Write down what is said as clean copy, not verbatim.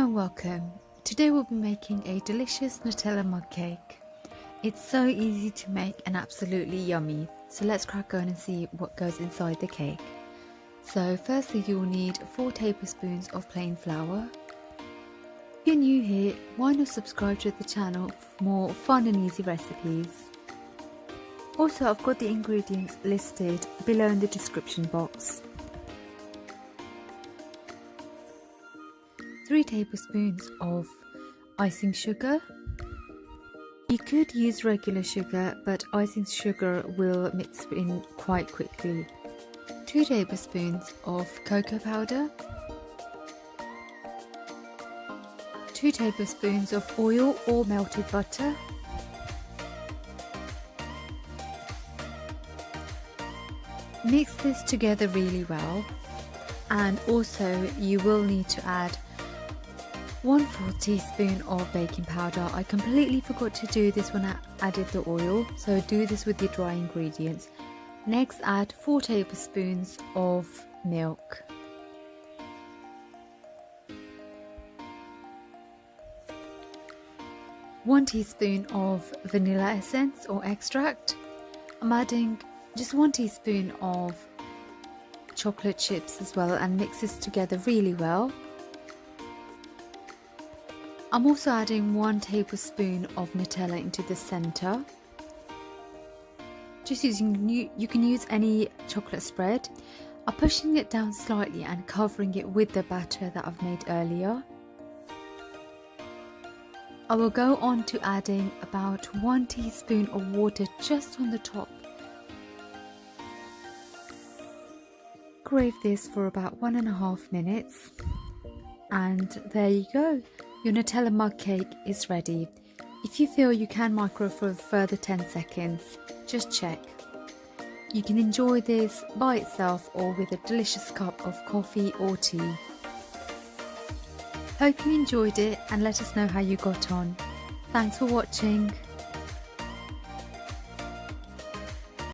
and welcome. Today we'll be making a delicious Nutella mug cake. It's so easy to make and absolutely yummy. So let's crack on and see what goes inside the cake. So firstly you'll need 4 tablespoons of plain flour. If you're new here, why not subscribe to the channel for more fun and easy recipes. Also, I've got the ingredients listed below in the description box. 3 tablespoons of icing sugar. You could use regular sugar, but icing sugar will mix in quite quickly. 2 tablespoons of cocoa powder. 2 tablespoons of oil or melted butter. Mix this together really well, and also you will need to add 1/4 teaspoon of baking powder. I completely forgot to do this when I added the oil, so do this with your dry ingredients. Next, add 4 tablespoons of milk. One teaspoon of vanilla essence or extract. I'm adding just 1 teaspoon of chocolate chips as well, and mix this together really well. I'm also adding 1 tablespoon of Nutella into the center. Just using, you can use any chocolate spread. I'm pushing it down slightly and covering it with the batter that I've made earlier. I will go on to adding about 1 teaspoon of water just on the top. Microwave this for about 1.5 minutes, and there you go. Your Nutella mug cake is ready. If you feel you can microwave for a further 10 seconds, just check. You can enjoy this by itself or with a delicious cup of coffee or tea. Hope you enjoyed it and let us know how you got on. Thanks for watching.